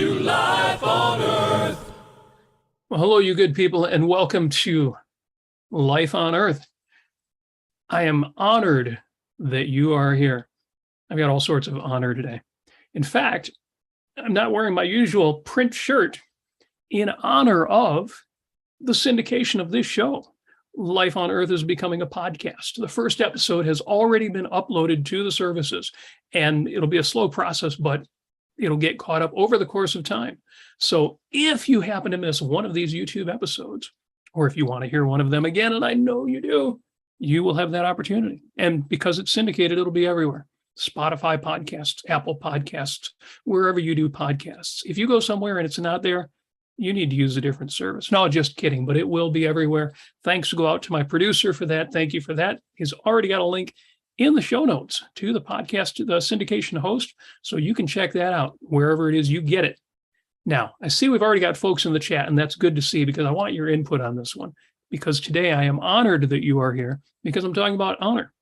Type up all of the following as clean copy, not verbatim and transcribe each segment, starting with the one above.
to life on Earth. Well, hello, you good people, and welcome to Life on Earth. I am honored that you are here. I've got all sorts of honor today. In fact, I'm not wearing my usual print shirt in honor of the syndication of this show. Life on Earth is becoming a podcast. The first episode has already been uploaded to the services, and it'll be a slow process, but it'll get caught up over the course of time. So if you happen to miss one of these YouTube episodes, or if you want to hear one of them again, and I know you do, you will have that opportunity. And because it's syndicated, it'll be everywhere. Spotify podcasts, Apple podcasts, wherever you do podcasts. If you go somewhere and it's not there, you need to use a different service. No, just kidding, but it will be everywhere. Thanks go out to my producer for that. Thank you for that. He's already got a link in the show notes to the podcast, to the syndication host, so you can check that out wherever it is you get it. Now, I see we've already got folks in the chat, and that's good to see because I want your input on this one, because today I am honored that you are here because I'm talking about honor.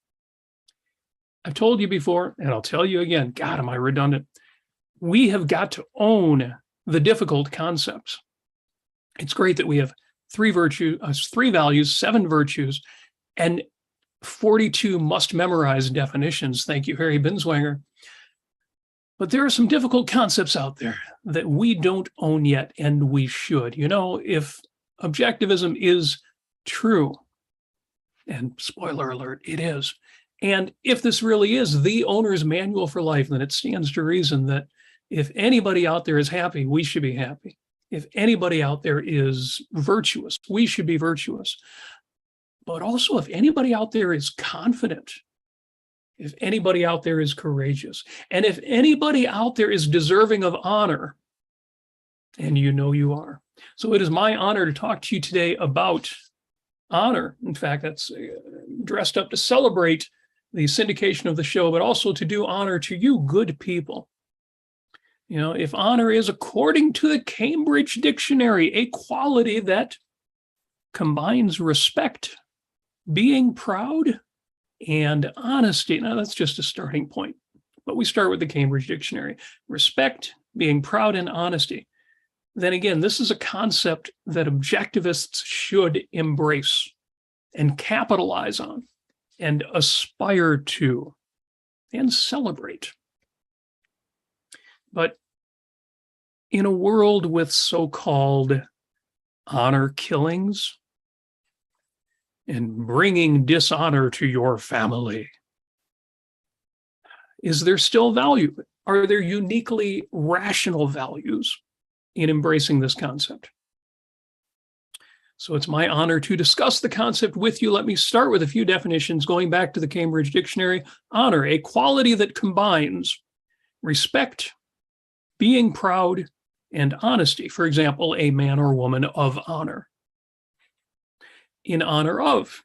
I've told you before, and I'll tell you again, God, am I redundant? We have got to own the difficult concepts. It's great that we have three values, 7 virtues, and 42 must-memorize definitions. Thank you, Harry Binswanger. But there are some difficult concepts out there that we don't own yet, and we should. You know, if objectivism is true, and spoiler alert, it is, and if this really is the owner's manual for life, then it stands to reason that if anybody out there is happy, we should be happy. If anybody out there is virtuous, we should be virtuous. But also, if anybody out there is confident, if anybody out there is courageous, and if anybody out there is deserving of honor, and you know you are. So it is my honor to talk to you today about honor. In fact, that's dressed up to celebrate the syndication of the show, but also to do honor to you good people. You know, if honor is, according to the Cambridge Dictionary, a quality that combines respect, being proud, and honesty. Now, that's just a starting point, but we start with the Cambridge Dictionary. Respect, being proud, and honesty. Then again, this is a concept that objectivists should embrace and capitalize on and aspire to and celebrate. But in a world with so-called honor killings and bringing dishonor to your family, is there still value? Are there uniquely rational values in embracing this concept? So it's my honor to discuss the concept with you. Let me start with a few definitions going back to the Cambridge Dictionary. Honor, a quality that combines respect, being proud, and honesty. For example, a man or woman of honor. In honor of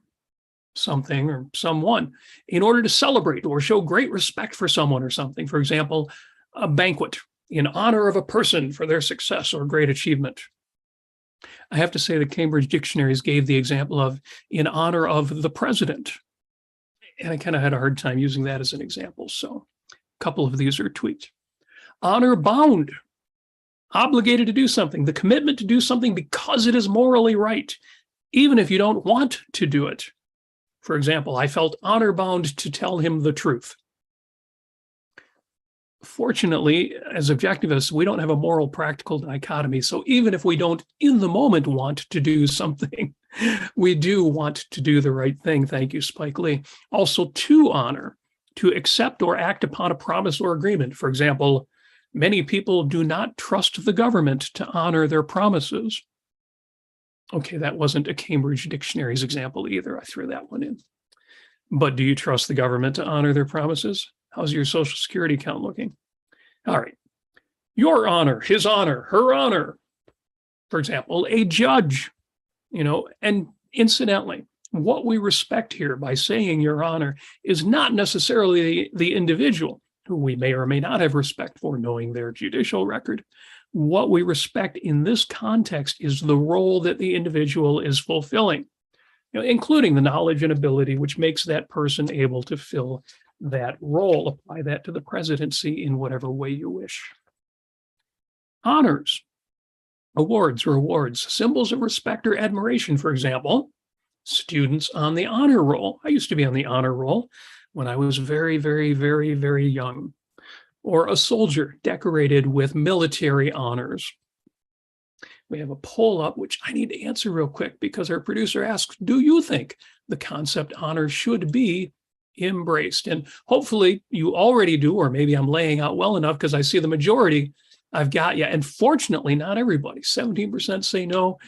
something or someone, in order to celebrate or show great respect for someone or something. For example, a banquet in honor of a person for their success or great achievement. I have to say the Cambridge Dictionaries gave the example of in honor of the president. And I kind of had a hard time using that as an example. So a couple of these are tweaked. Honor bound, obligated to do something, the commitment to do something because it is morally right, even if you don't want to do it. For example, I felt honor bound to tell him the truth. Fortunately, as objectivists, we don't have a moral practical dichotomy. So even if we don't in the moment want to do something, we do want to do the right thing. Thank you, Spike Lee. Also, to honor, to accept or act upon a promise or agreement. For example, many people do not trust the government to honor their promises. Okay, that wasn't a Cambridge Dictionary's example either. I threw that one in. But do you trust the government to honor their promises? How's your Social Security account looking? All right. Your honor, his honor, her honor. For example, a judge, you know, and incidentally, what we respect here by saying your honor is not necessarily the individual who we may or may not have respect for, knowing their judicial record. What we respect in this context is the role that the individual is fulfilling, you know, including the knowledge and ability which makes that person able to fill that role. Apply that to the presidency in whatever way you wish. Honors, awards, rewards, symbols of respect or admiration, for example, students on the honor roll. I used to be on the honor roll when I was very, very, very, very young. Or a soldier decorated with military honors. We have a poll up, which I need to answer real quick because our producer asks, do you think the concept honor should be embraced? And hopefully you already do, or maybe I'm laying out well enough because I see the majority I've got you. And fortunately, not everybody. 17% say no.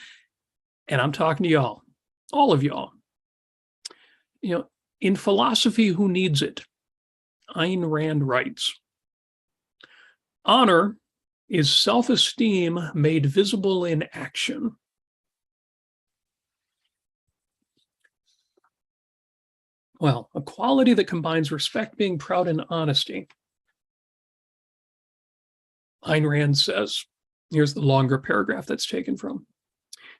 And I'm talking to y'all, all of y'all. You know, in philosophy, who needs it? Ayn Rand writes, honor is self-esteem made visible in action. Well, a quality that combines respect, being proud, and honesty. Ayn Rand says, here's the longer paragraph that's taken from.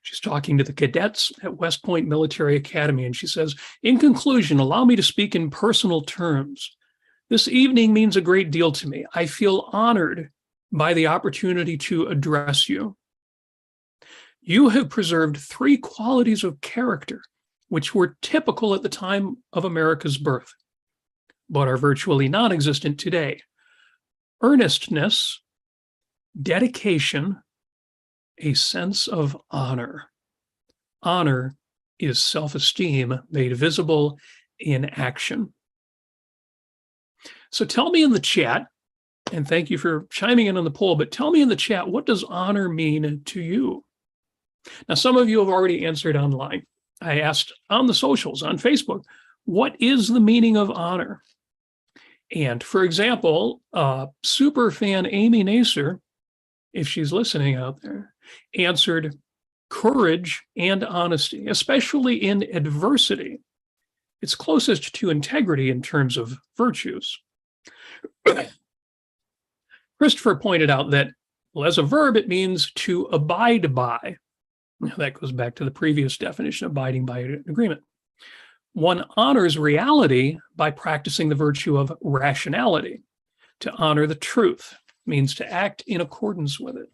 She's talking to the cadets at West Point Military Academy, and she says, in conclusion, allow me to speak in personal terms. This evening means a great deal to me. I feel honored by the opportunity to address you. You have preserved three qualities of character which were typical at the time of America's birth, but are virtually non-existent today. Earnestness, dedication, a sense of honor. Honor is self-esteem made visible in action. So tell me in the chat, and thank you for chiming in on the poll, but tell me in the chat, what does honor mean to you? Now, some of you have already answered online. I asked on the socials, on Facebook, what is the meaning of honor? And for example, super fan Amy Nasir, if she's listening out there, answered courage and honesty, especially in adversity. It's closest to integrity in terms of virtues. Christopher pointed out that, well, as a verb, it means to abide by. That goes back to the previous definition, abiding by an agreement. One honors reality by practicing the virtue of rationality. To honor the truth means to act in accordance with it.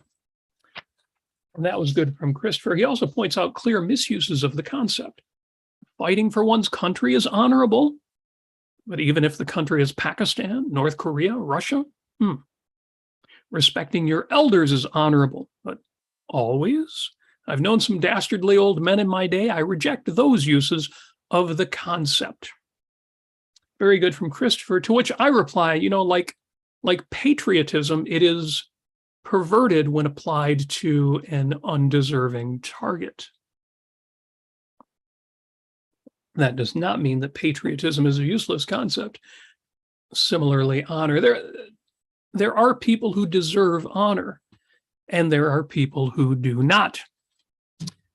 And that was good from Christopher. He also points out clear misuses of the concept. Fighting for one's country is honorable, but even if the country is Pakistan, North Korea, Russia, respecting your elders is honorable, but always? I've known some dastardly old men in my day. I reject those uses of the concept. Very good from Christopher, to which I reply, you know, like patriotism, it is perverted when applied to an undeserving target. That does not mean that patriotism is a useless concept. Similarly, honor. There are people who deserve honor, and there are people who do not.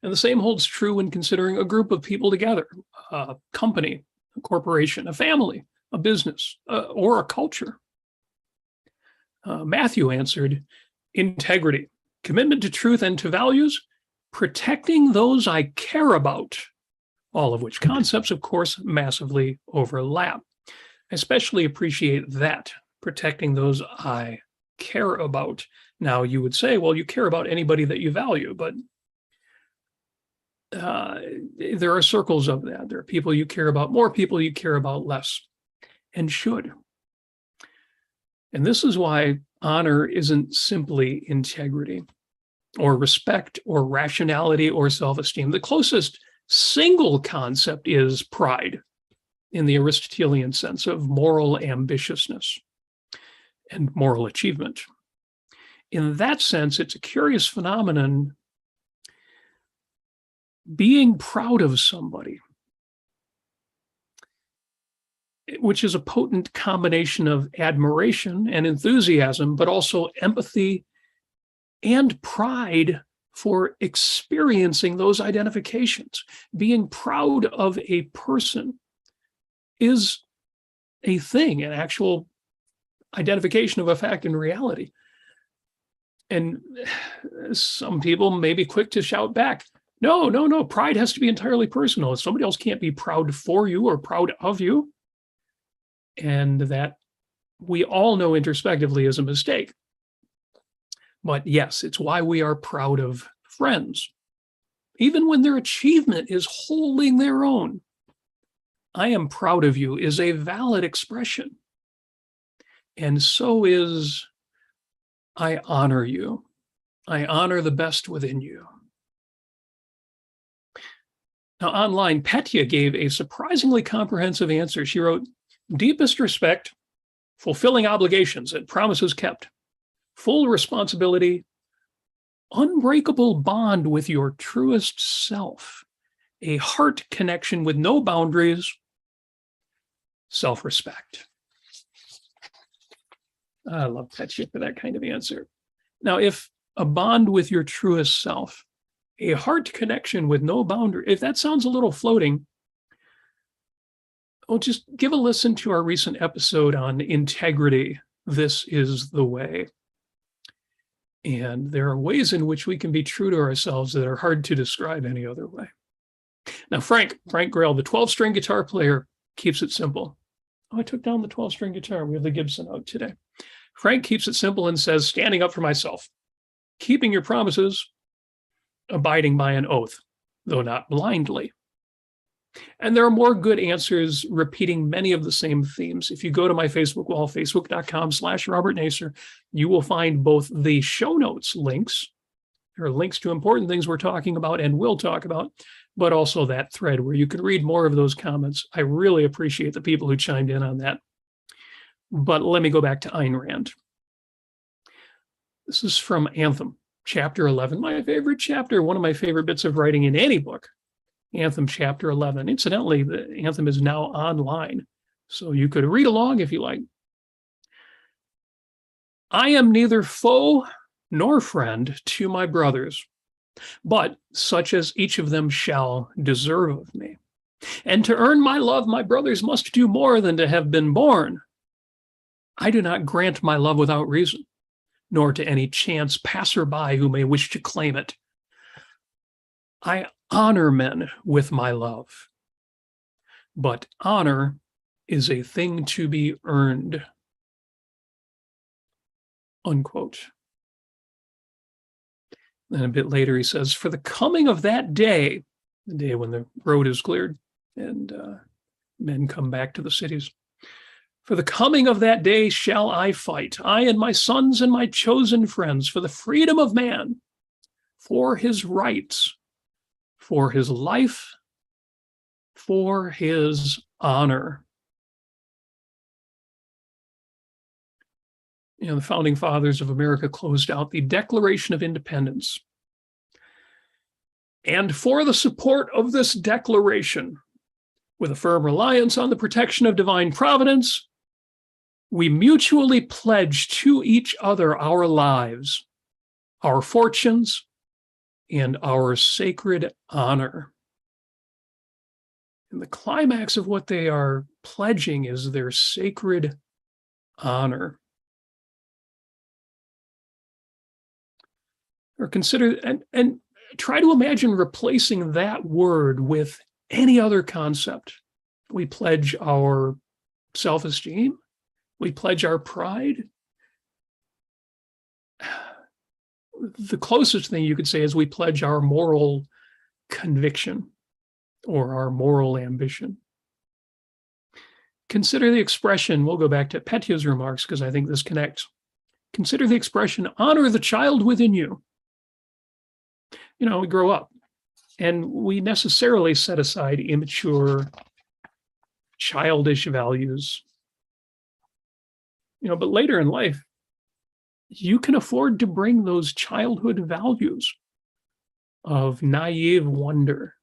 And the same holds true when considering a group of people together, a company, a corporation, a family, a business, or a culture. Matthew answered, integrity, commitment to truth and to values, protecting those I care about, all of which concepts, of course, massively overlap. I especially appreciate that, protecting those I care about. Now, you would say, well, you care about anybody that you value, but there are circles of that. There are people you care about more, people you care about less, and should. And this is why honor isn't simply integrity or respect or rationality or self-esteem. The closest single concept is pride in the Aristotelian sense of moral ambitiousness and moral achievement. In that sense, it's a curious phenomenon. Being proud of somebody, which is a potent combination of admiration and enthusiasm, but also empathy and pride for experiencing those identifications. Being proud of a person is a thing, an actual identification of a fact in reality. And some people may be quick to shout back, no, pride has to be entirely personal. Somebody else can't be proud for you or proud of you. And that we all know introspectively is a mistake. But yes, it's why we are proud of friends, even when their achievement is holding their own. I am proud of you is a valid expression. And so is I honor you. I honor the best within you. Now, online, Petya gave a surprisingly comprehensive answer. She wrote, deepest respect, fulfilling obligations and promises kept, full responsibility, unbreakable bond with your truest self, a heart connection with no boundaries, self-respect. I love Petya for that kind of answer. Now, if a bond with your truest self, a heart connection with no boundary, if that sounds a little floating, well, just give a listen to our recent episode on integrity. This is the way. And there are ways in which we can be true to ourselves that are hard to describe any other way. Now, Frank Grail, the 12-string guitar player, keeps it simple. Oh, I took down the 12-string guitar. We have the Gibson out today. Frank keeps it simple and says, standing up for myself, keeping your promises, abiding by an oath, though not blindly. And there are more good answers repeating many of the same themes. If you go to my Facebook wall, facebook.com/Robert Nasir, you will find both the show notes links. There are links to important things we're talking about and will talk about, but also that thread where you can read more of those comments. I really appreciate the people who chimed in on that. But let me go back to Ayn Rand. This is from Anthem, chapter 11, my favorite chapter, one of my favorite bits of writing in any book. Anthem, chapter 11. Incidentally, the Anthem is now online, so you could read along if you like. I am neither foe nor friend to my brothers, but such as each of them shall deserve of me. And to earn my love, my brothers must do more than to have been born. I do not grant my love without reason, nor to any chance passerby who may wish to claim it. I honor men with my love, but honor is a thing to be earned. Unquote. Then a bit later he says, for the coming of that day, the day when the road is cleared and men come back to the cities, for the coming of that day shall I fight, I and my sons and my chosen friends, for the freedom of man, for his rights, for his life, for his honor. You know, the founding fathers of America closed out the Declaration of Independence. And for the support of this declaration, with a firm reliance on the protection of divine providence, we mutually pledge to each other our lives, our fortunes, and our sacred honor. And the climax of what they are pledging is their sacred honor. Or consider and try to imagine replacing that word with any other concept. We pledge our self-esteem. We pledge our pride. The closest thing you could say is we pledge our moral conviction or our moral ambition. Consider the expression, we'll go back to Petya's remarks because I think this connects. Consider the expression, honor the child within you. You know, we grow up and we necessarily set aside immature, childish values. You know, but later in life, you can afford to bring those childhood values of naive wonder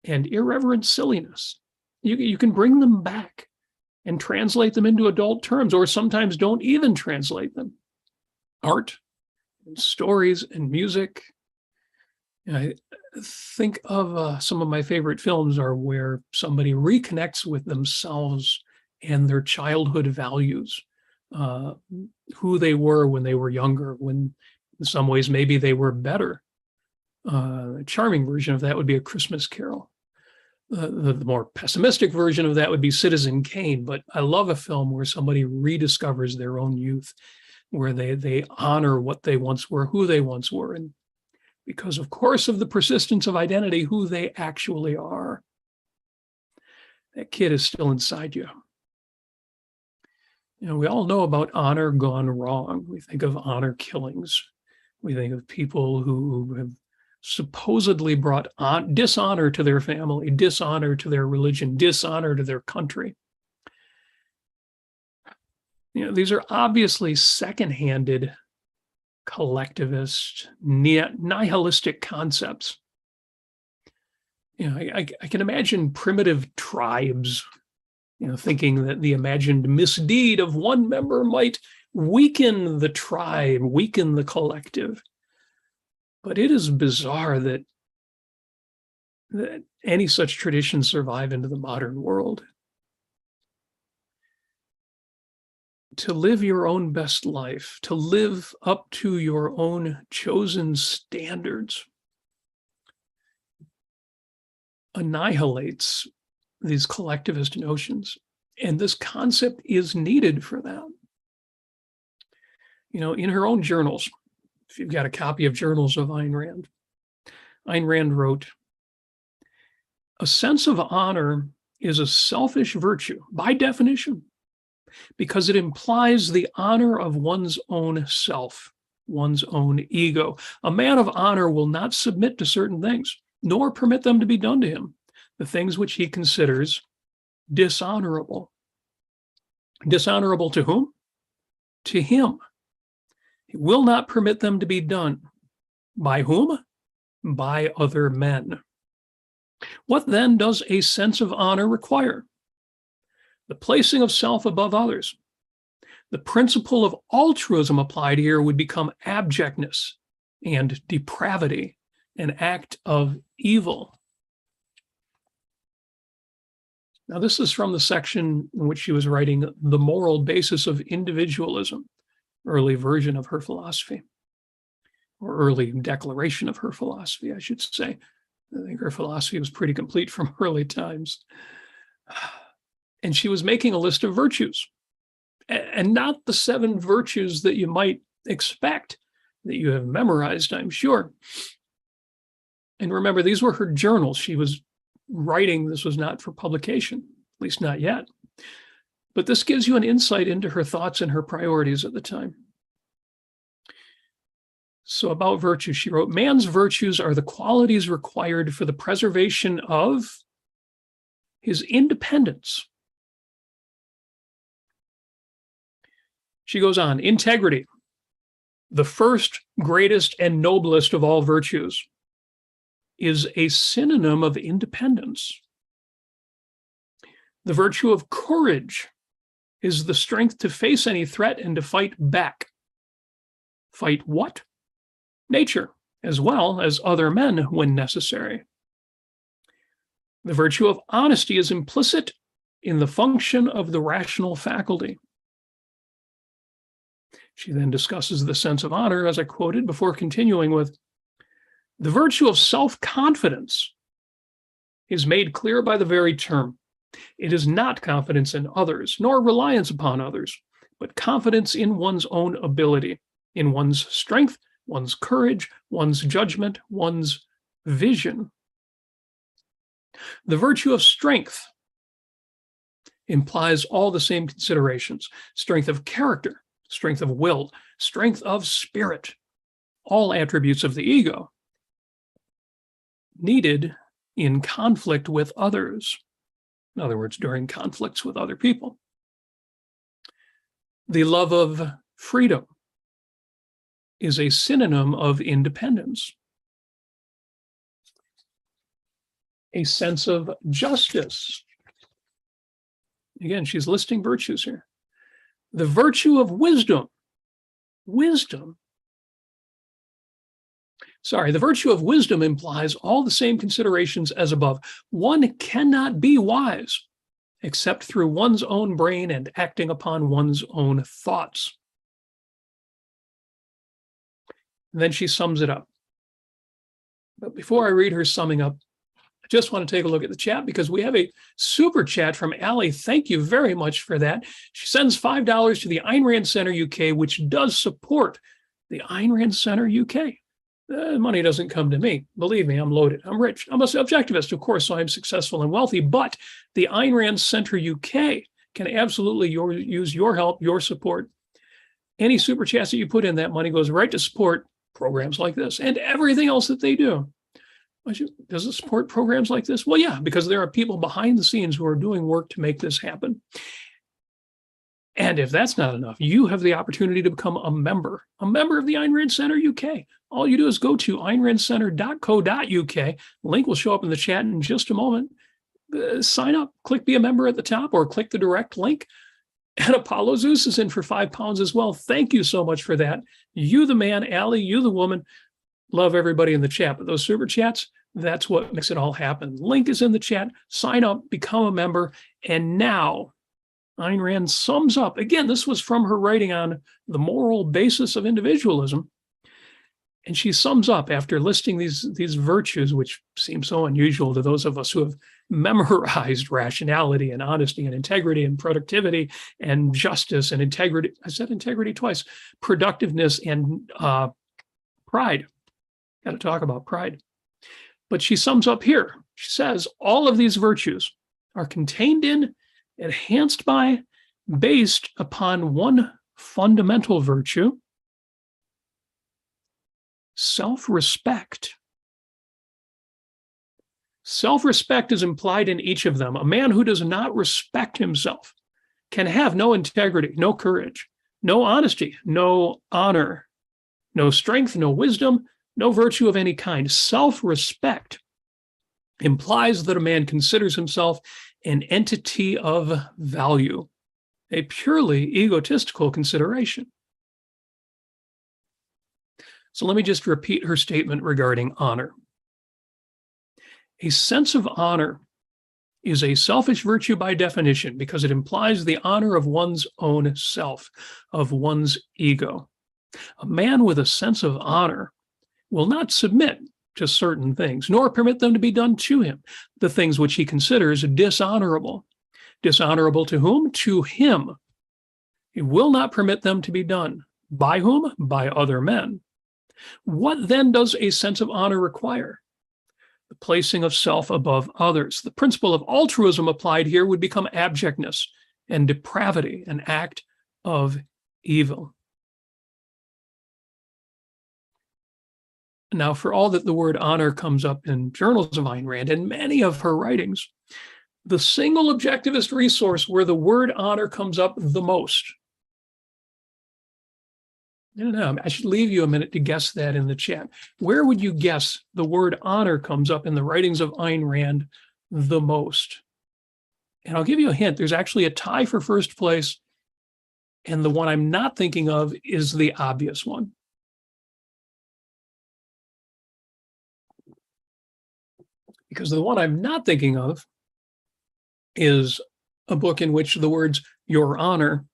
and irreverent silliness. You can bring them back and translate them into adult terms, or sometimes don't even translate them. Art, and stories, and music. I think of some of my favorite films are where somebody reconnects with themselves and their childhood values, who they were when they were younger, when in some ways maybe they were better. A charming version of that would be A Christmas Carol. The more pessimistic version of that would be Citizen Kane, but I love a film where somebody rediscovers their own youth. where they honor what they once were, who they once were, and because, of course, of the persistence of identity, who they actually are. That kid is still inside you. You know, we all know about honor gone wrong. We think of honor killings. We think of people who have supposedly brought dishonor to their family, dishonor to their religion, dishonor to their country. You know, these are obviously second-handed, collectivist, nihilistic concepts. You know, I can imagine primitive tribes, you know, thinking that the imagined misdeed of one member might weaken the tribe, weaken the collective. But it is bizarre that any such traditions survive into the modern world. To live your own best life, to live up to your own chosen standards, annihilates these collectivist notions. And this concept is needed for that. You know, in her own journals, if you've got a copy of Journals of Ayn Rand wrote, "A sense of honor is a selfish virtue by definition, because it implies the honor of one's own self, one's own ego. A man of honor will not submit to certain things, nor permit them to be done to him, the things which he considers dishonorable." Dishonorable to whom? To him. He will not permit them to be done. By whom? By other men. What then does a sense of honor require? The placing of self above others. The principle of altruism applied here would become abjectness and depravity, an act of evil. Now, this is from the section in which she was writing The Moral Basis of Individualism, early version of her philosophy, or early declaration of her philosophy, I should say. I think her philosophy was pretty complete from early times. And she was making a list of virtues, and not the 7 virtues that you might expect, that you have memorized, I'm sure. And remember, these were her journals. She was writing, this was not for publication, at least not yet. But this gives you an insight into her thoughts and her priorities at the time. So about virtue, she wrote, "Man's virtues are the qualities required for the preservation of his independence." She goes on, "Integrity, the first, greatest, and noblest of all virtues, is a synonym of independence. The virtue of courage is the strength to face any threat and to fight back." Fight what? Nature, as well as other men when necessary. The virtue of honesty is implicit in the function of the rational faculty. She then discusses the sense of honor, as I quoted, before continuing with, "The virtue of self-confidence is made clear by the very term. It is not confidence in others, nor reliance upon others, but confidence in one's own ability, in one's strength, one's courage, one's judgment, one's vision. The virtue of strength implies all the same considerations: strength of character, strength of will, strength of spirit, all attributes of the ego, needed in conflict with others. In other words, during conflicts with other people. The love of freedom is a synonym of independence. A sense of justice. Again, she's listing virtues here. The virtue of wisdom. The virtue of wisdom implies all the same considerations as above. One cannot be wise except through one's own brain and acting upon one's own thoughts. And then she sums it up. But before I read her summing up, just want to take a look at the chat because we have a super chat from Allie. Thank you very much for that. She sends $5 to the Ayn Rand Center UK, which does support the Ayn Rand Center UK. Money doesn't come to me. Believe me, I'm loaded. I'm rich. I'm an objectivist, of course, so I'm successful and wealthy. But the Ayn Rand Center UK can absolutely use your help, your support. Any super chats that you put in, that money goes right to support programs like this and everything else that they do. Does it support programs like this? Well, yeah, because there are people behind the scenes who are doing work to make this happen. And if that's not enough, you have the opportunity to become a member of the Ayn Rand Center UK. All you do is go to aynrandcenter.co.uk. Link will show up in the chat in just a moment. Sign up, click be a member at the top, or click the direct link. And Apollo Zeus is in for £5 as well. Thank you so much for that. You the man, Allie, you the woman. Love everybody in the chat. But those super chats, that's what makes it all happen. Link is in the chat. Sign up, become a member. And now, Ayn Rand sums up, again, this was from her writing on the moral basis of individualism. And she sums up after listing these virtues, which seem so unusual to those of us who have memorized rationality and honesty and integrity and productivity and justice and integrity. I said integrity twice, productiveness and pride. Got to talk about pride. But she sums up here. She says all of these virtues are contained in, enhanced by, based upon one fundamental virtue, self-respect. Self-respect is implied in each of them. A man who does not respect himself can have no integrity, no courage, no honesty, no honor, no strength, no wisdom, no virtue of any kind. Self-respect implies that a man considers himself an entity of value, a purely egotistical consideration. So let me just repeat her statement regarding honor. A sense of honor is a selfish virtue by definition because it implies the honor of one's own self, of one's ego. A man with a sense of honor will not submit to certain things, nor permit them to be done to him, the things which he considers dishonorable. Dishonorable to whom? To him. He will not permit them to be done. By whom? By other men. What then does a sense of honor require? The placing of self above others. The principle of altruism applied here would become abjectness and depravity, an act of evil. Now, for all that the word honor comes up in journals of Ayn Rand and many of her writings, the single objectivist resource where the word honor comes up the most. I don't know, I should leave you a minute to guess that in the chat. Where would you guess the word honor comes up in the writings of Ayn Rand the most? And I'll give you a hint. There's actually a tie for first place, and the one I'm not thinking of is the obvious one. Because the one I'm not thinking of is a book in which the words "Your Honor"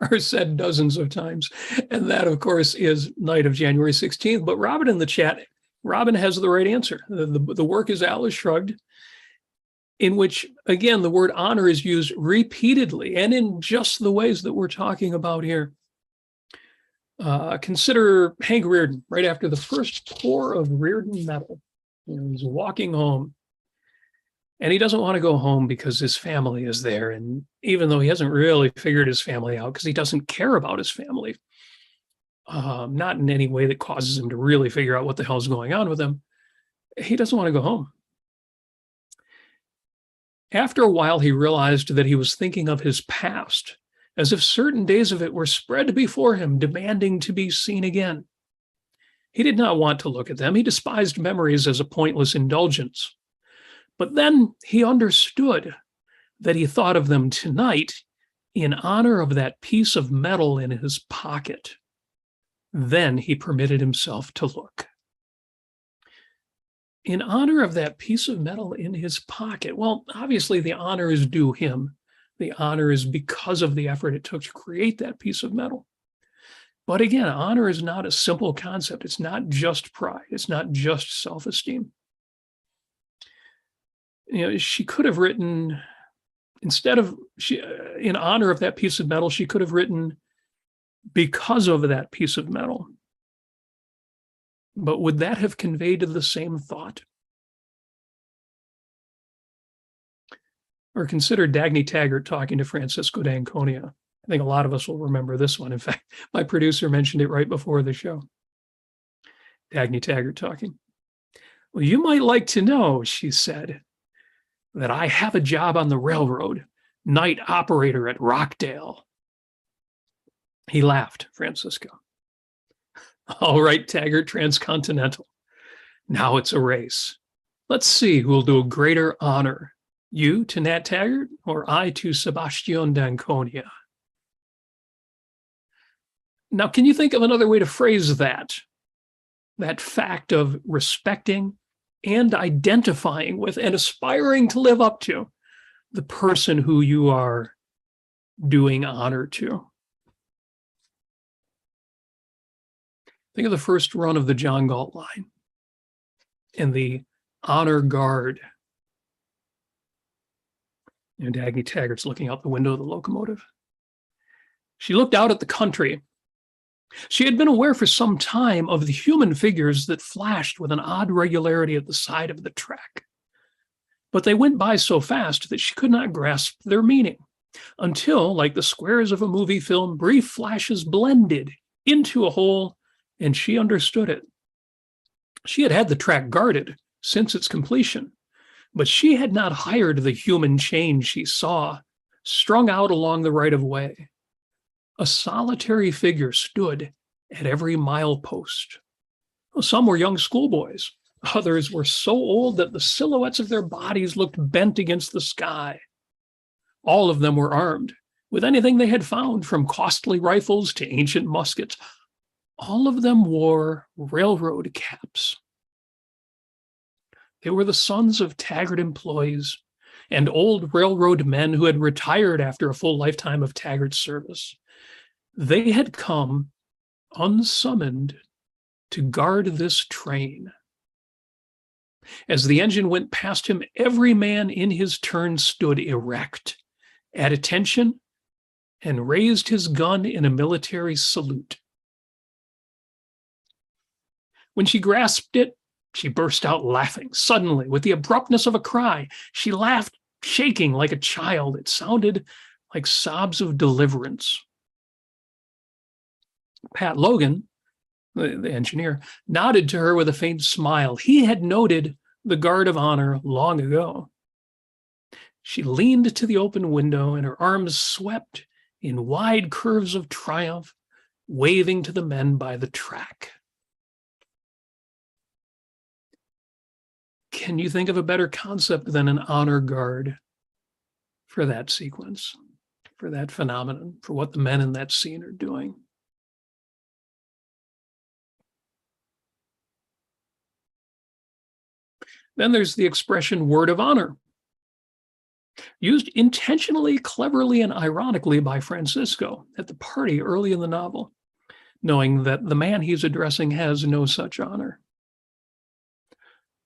are said dozens of times. And that, of course, is Night of January 16th. But Robin in the chat, Robin has the right answer. The work is Atlas Shrugged, in which, again, the word honor is used repeatedly and in just the ways that we're talking about here. Consider Hank Rearden, right after the first pour of Rearden metal. He's walking home, and he doesn't want to go home because his family is there. And even though he hasn't really figured his family out, because he doesn't care about his family, not in any way that causes him to really figure out what the hell's going on with him, he doesn't want to go home. After a while, he realized that he was thinking of his past, as if certain days of it were spread before him, demanding to be seen again. He did not want to look at them. He despised memories as a pointless indulgence. But then he understood that he thought of them tonight in honor of that piece of metal in his pocket. Then he permitted himself to look. In honor of that piece of metal in his pocket. Well, obviously the honor is due him. The honor is because of the effort it took to create that piece of metal. But again, honor is not a simple concept. It's not just pride. It's not just self-esteem. she could have written, instead of, in honor of that piece of metal, she could have written, because of that piece of metal. But would that have conveyed the same thought? Or consider Dagny Taggart talking to Francisco d'Anconia. I think a lot of us will remember this one. In fact, my producer mentioned it right before the show. Dagny Taggart talking. "Well, you might like to know," she said, "that I have a job on the railroad, night operator at Rockdale." He laughed, Francisco. "All right, Taggart, Transcontinental. Now it's a race. Let's see who will do a greater honor. You to Nat Taggart, or I to Sebastian d'Anconia?" Now, can you think of another way to phrase that? That fact of respecting and identifying with and aspiring to live up to the person who you are doing honor to. Think of the first run of the John Galt line and the honor guard. Dagny Taggart's looking out the window of the locomotive. She looked out at the country. She had been aware for some time of the human figures that flashed with an odd regularity at the side of the track. But they went by so fast that she could not grasp their meaning, until, like the squares of a movie film, brief flashes blended into a whole, and she understood it. She had had the track guarded since its completion, but she had not hired the human chain she saw strung out along the right-of-way. A solitary figure stood at every milepost. Some were young schoolboys. Others were so old that the silhouettes of their bodies looked bent against the sky. All of them were armed with anything they had found, from costly rifles to ancient muskets. All of them wore railroad caps. They were the sons of Taggart employees and old railroad men who had retired after a full lifetime of Taggart's service. They had come unsummoned to guard this train. As the engine went past him, every man in his turn stood erect, at attention, and raised his gun in a military salute. When she grasped it, she burst out laughing. Suddenly, with the abruptness of a cry, she laughed, shaking like a child. It sounded like sobs of deliverance. Pat Logan, the engineer, nodded to her with a faint smile. He had noted the guard of honor long ago. She leaned to the open window, and her arms swept in wide curves of triumph, waving to the men by the track. Can you think of a better concept than an honor guard for that sequence, for that phenomenon, for what the men in that scene are doing? Then there's the expression word of honor, used intentionally, cleverly, and ironically by Francisco at the party early in the novel, knowing that the man he's addressing has no such honor.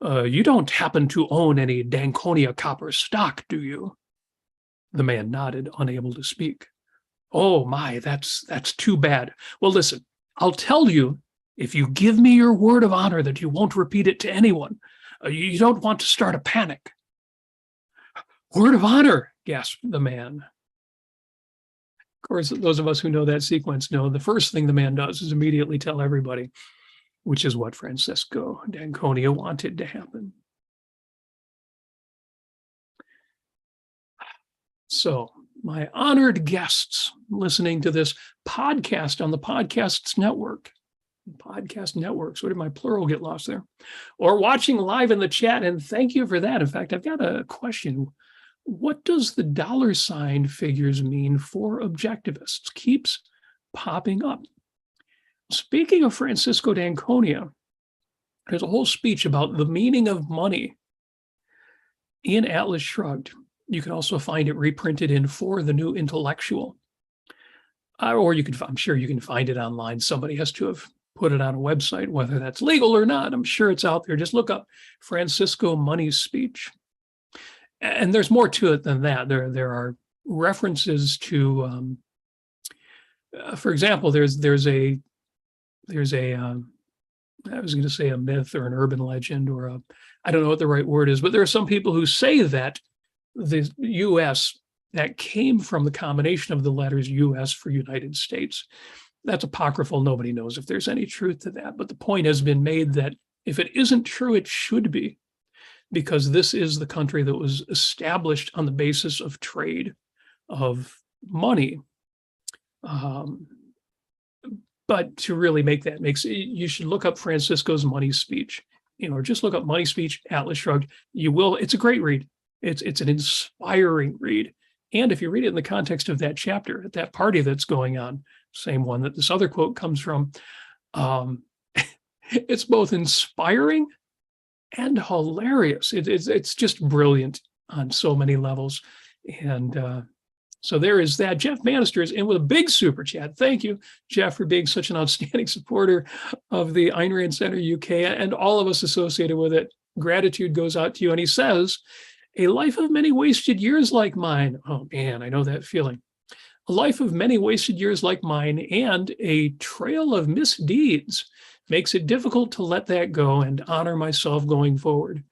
You don't happen to own any d'Anconia copper stock, do you?" The man nodded, unable to speak. "Oh my, that's too bad. Well, listen, I'll tell you if you give me your word of honor that you won't repeat it to anyone. You don't want to start a panic." "Word of honor," gasped the man. Of course, those of us who know that sequence know the first thing the man does is immediately tell everybody, which is what Francisco d'Anconia wanted to happen. So, my honored guests listening to this podcast on the Podcasts Network, podcast networks, where did my plural get lost there? Or watching live in the chat, and thank you for that. In fact, I've got a question. What does the $ figures mean for objectivists? Keeps popping up. Speaking of Francisco d'Anconia, there's a whole speech about the meaning of money in Atlas Shrugged. You can also find it reprinted in For the New Intellectual. Or you can, I'm sure you can find it online. Somebody has to have put it on a website, whether that's legal or not. I'm sure it's out there. Just look up Francisco Money's speech. And there's more to it than that. There are references to, for example, there's a I was going to say a myth or an urban legend or I don't know what the right word is, but there are some people who say that the U.S. that came from the combination of the letters U.S. for United States. That's apocryphal. Nobody knows if there's any truth to that. But the point has been made that if it isn't true, it should be, because this is the country that was established on the basis of trade, of money. But to really make that you should look up Francisco's Money Speech, or just look up Money Speech, Atlas Shrugged. You will. It's a great read. It's an inspiring read. And if you read it in the context of that chapter, at that party that's going on, same one that this other quote comes from, it's both inspiring and hilarious. It's just brilliant on so many levels. And so there is that. Jeff Bannister is in with a big super chat. Thank you, Jeff, for being such an outstanding supporter of the Ayn Rand Center UK and all of us associated with it. Gratitude goes out to you. And he says, a life of many wasted years like mine. Oh, man, I know that feeling. A life of many wasted years like mine and a trail of misdeeds makes it difficult to let that go and honor myself going forward.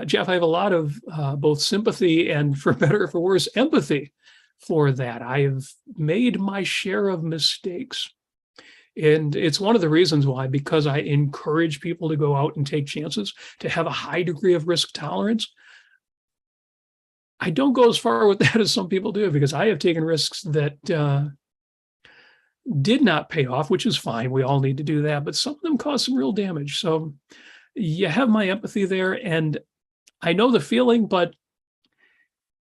Jeff, I have a lot of both sympathy and, for better or for worse, empathy for that. I have made my share of mistakes. And it's one of the reasons why, because I encourage people to go out and take chances, to have a high degree of risk tolerance, I don't go as far with that as some people do, because I have taken risks that did not pay off, which is fine. We all need to do that. But some of them caused some real damage. So you have my empathy there. And I know the feeling, but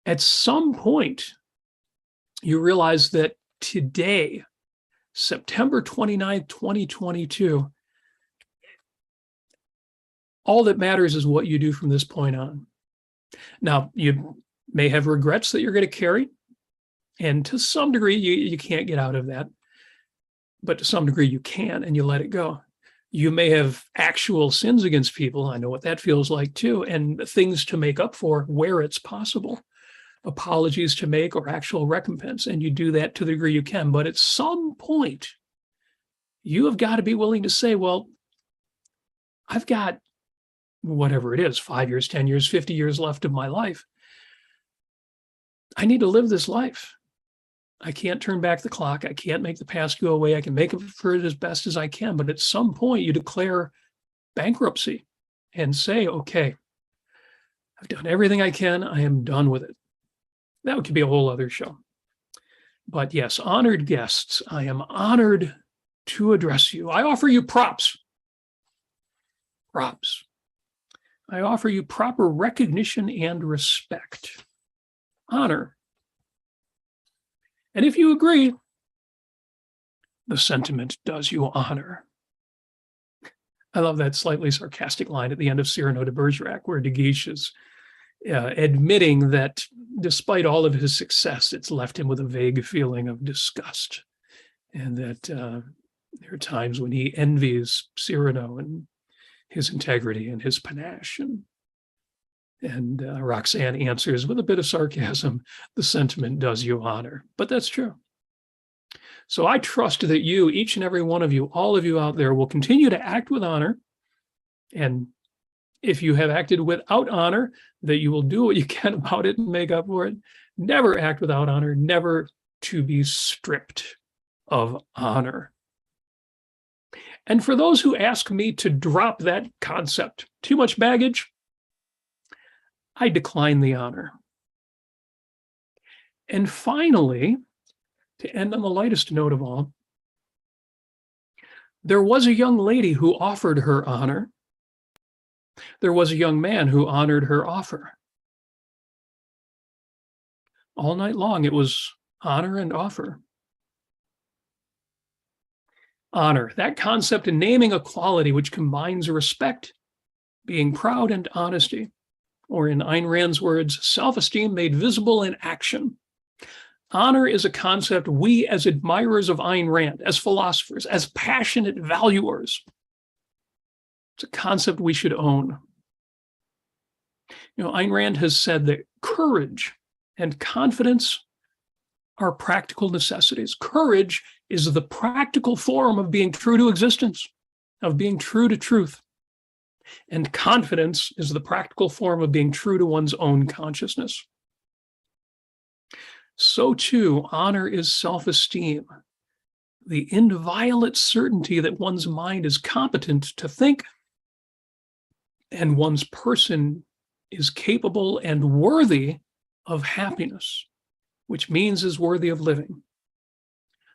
at some point, you realize that today, September 29th, 2022, all that matters is what you do from this point on. Now, you may have regrets that you're going to carry, and to some degree, you can't get out of that. But to some degree, you can, and you let it go. You may have actual sins against people. I know what that feels like too, and things to make up for where it's possible. Apologies to make or actual recompense, and you do that to the degree you can. But at some point, you have got to be willing to say, well, I've got whatever it is, 5 years, 10 years, 50 years left of my life. I need to live this life. I can't turn back the clock. I can't make the past go away. I can make it for it as best as I can. But at some point, you declare bankruptcy and say, okay, I've done everything I can. I am done with it. That could be a whole other show. But yes, honored guests, I am honored to address you. I offer you props. Props. I offer you proper recognition and respect. Honor. And if you agree, the sentiment does you honor. I love that slightly sarcastic line at the end of Cyrano de Bergerac, where De Guiche is admitting that despite all of his success, it's left him with a vague feeling of disgust. And that there are times when he envies Cyrano and his integrity and his panache. And Roxanne answers with a bit of sarcasm, the sentiment does you honor. But that's true. So I trust that you, each and every one of you, all of you out there, will continue to act with honor. And if you have acted without honor, that you will do what you can about it and make up for it. Never act without honor, never to be stripped of honor. And for those who ask me to drop that concept, too much baggage, I decline the honor. And finally, to end on the lightest note of all, there was a young lady who offered her honor. There was a young man who honored her offer. All night long, it was honor and offer. Honor, that concept in naming a quality which combines respect, being proud, and honesty, or in Ayn Rand's words, self-esteem made visible in action. Honor is a concept we, as admirers of Ayn Rand, as philosophers, as passionate valuers, it's a concept we should own. Ayn Rand has said that courage and confidence are practical necessities. Courage is the practical form of being true to existence, of being true to truth. And confidence is the practical form of being true to one's own consciousness. So too, honor is self-esteem, the inviolate certainty that one's mind is competent to think and one's person is capable and worthy of happiness, which means is worthy of living.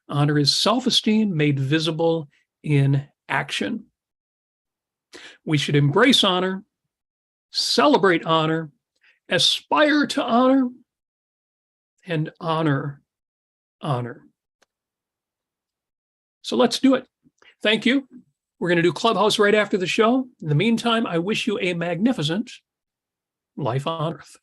Honor is self-esteem made visible in action. We should embrace honor, celebrate honor, aspire to honor, and honor honor. So let's do it. Thank you. We're going to do Clubhouse right after the show. In the meantime, I wish you a magnificent life on Earth.